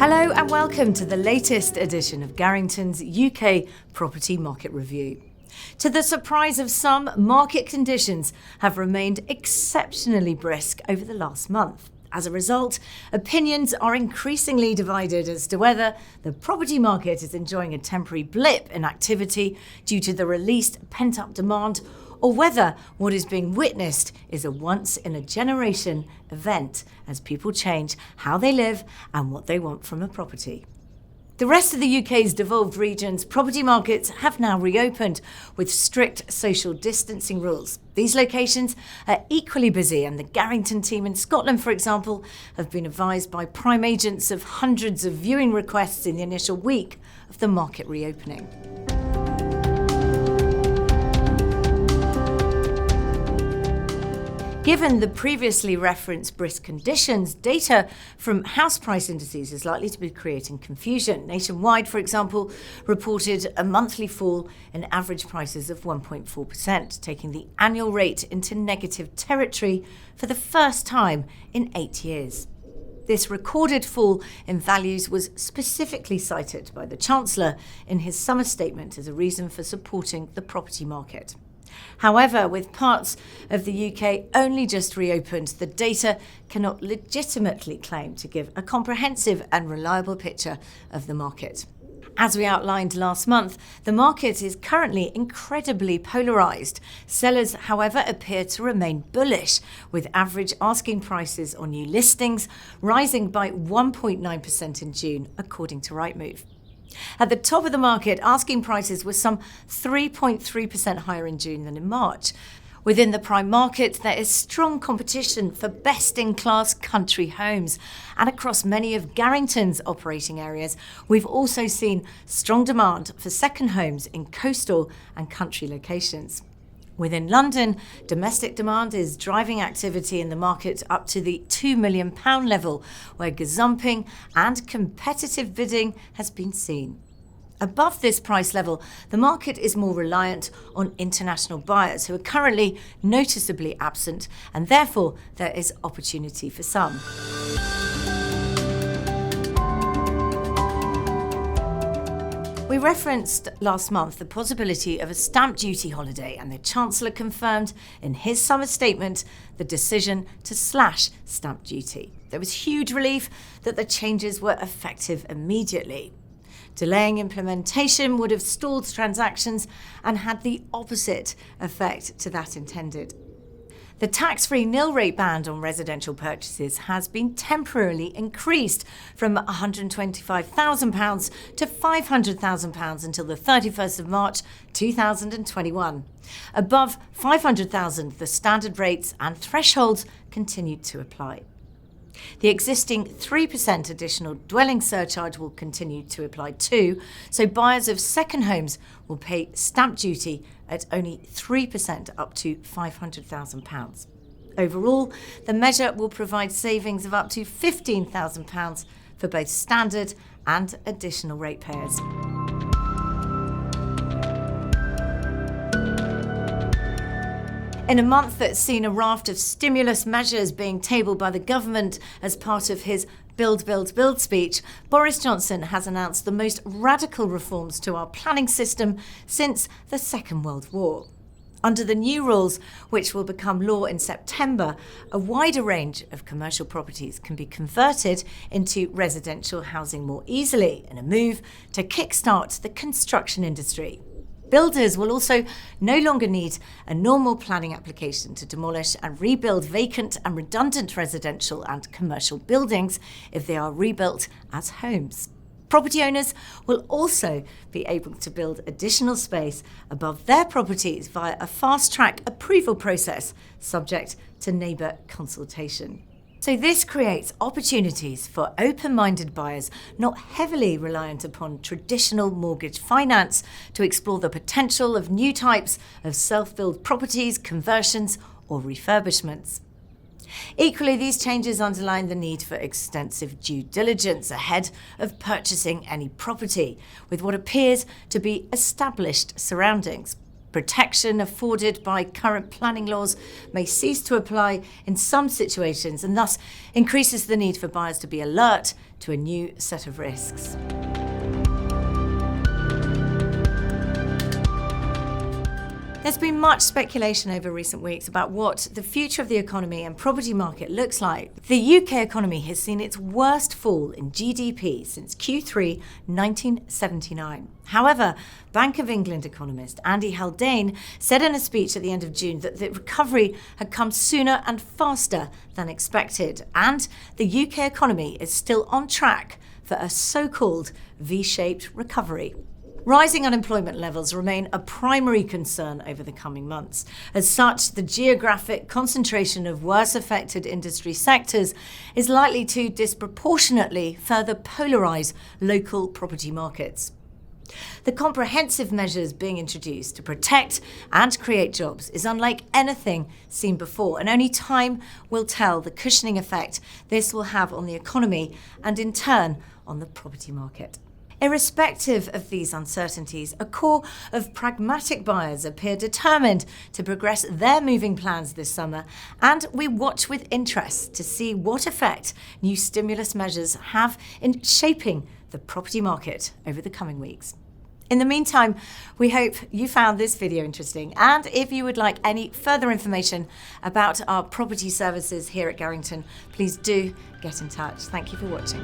Hello and welcome to the latest edition of Garrington's UK Property Market Review. To the surprise of some, market conditions have remained exceptionally brisk over the last month. As a result, opinions are increasingly divided as to whether the property market is enjoying a temporary blip in activity due to the released pent-up demand, or whether what is being witnessed is a once-in-a-generation event as people change how they live and what they want from a property. The rest of the UK's devolved regions' property markets have now reopened with strict social distancing rules. These locations are equally busy, and the Garrington team in Scotland, for example, have been advised by prime agents of hundreds of viewing requests in the initial week of the market reopening. Given the previously referenced brisk conditions, data from house price indices is likely to be creating confusion. Nationwide, for example, reported a monthly fall in average prices of 1.4%, taking the annual rate into negative territory for the first time in 8 years. This recorded fall in values was specifically cited by the Chancellor in his summer statement as a reason for supporting the property market. However, with parts of the UK only just reopened, the data cannot legitimately claim to give a comprehensive and reliable picture of the market. As we outlined last month, the market is currently incredibly polarised. Sellers, however, appear to remain bullish, with average asking prices on new listings rising by 1.9% in June, according to Rightmove. At the top of the market, asking prices were some 3.3% higher in June than in March. Within the prime market, there is strong competition for best-in-class country homes. And across many of Garrington's operating areas, we've also seen strong demand for second homes in coastal and country locations. Within London, domestic demand is driving activity in the market up to the £2 million level, where gazumping and competitive bidding has been seen. Above this price level, the market is more reliant on international buyers who are currently noticeably absent, and therefore there is opportunity for some. We referenced last month the possibility of a stamp duty holiday, and the Chancellor confirmed in his summer statement the decision to slash stamp duty. There was huge relief that the changes were effective immediately. Delaying implementation would have stalled transactions and had the opposite effect to that intended. The tax-free nil rate band on residential purchases has been temporarily increased from £125,000 to £500,000 until the 31st of March 2021. Above £500,000, the standard rates and thresholds continued to apply. The existing 3% additional dwelling surcharge will continue to apply too, so buyers of second homes will pay stamp duty at only 3% up to £500,000. Overall, the measure will provide savings of up to £15,000 for both standard and additional ratepayers. In a month that's seen a raft of stimulus measures being tabled by the government as part of his Build, Build, Build speech, Boris Johnson has announced the most radical reforms to our planning system since the Second World War. Under the new rules, which will become law in September, a wider range of commercial properties can be converted into residential housing more easily, in a move to kickstart the construction industry. Builders will also no longer need a normal planning application to demolish and rebuild vacant and redundant residential and commercial buildings if they are rebuilt as homes. Property owners will also be able to build additional space above their properties via a fast-track approval process subject to neighbour consultation. So this creates opportunities for open-minded buyers not heavily reliant upon traditional mortgage finance to explore the potential of new types of self-build properties, conversions or refurbishments. Equally, these changes underline the need for extensive due diligence ahead of purchasing any property with what appears to be established surroundings. Protection afforded by current planning laws may cease to apply in some situations and thus increases the need for buyers to be alert to a new set of risks. There's been much speculation over recent weeks about what the future of the economy and property market looks like. The UK economy has seen its worst fall in GDP since Q3 1979. However, Bank of England economist Andy Haldane said in a speech at the end of June that the recovery had come sooner and faster than expected, and the UK economy is still on track for a so-called V-shaped recovery. Rising unemployment levels remain a primary concern over the coming months. As such, the geographic concentration of worse affected industry sectors is likely to disproportionately further polarise local property markets. The comprehensive measures being introduced to protect and create jobs is unlike anything seen before, and only time will tell the cushioning effect this will have on the economy and in turn on the property market. Irrespective of these uncertainties, a core of pragmatic buyers appear determined to progress their moving plans this summer, and we watch with interest to see what effect new stimulus measures have in shaping the property market over the coming weeks. In the meantime, we hope you found this video interesting, and if you would like any further information about our property services here at Garrington, please do get in touch. Thank you for watching.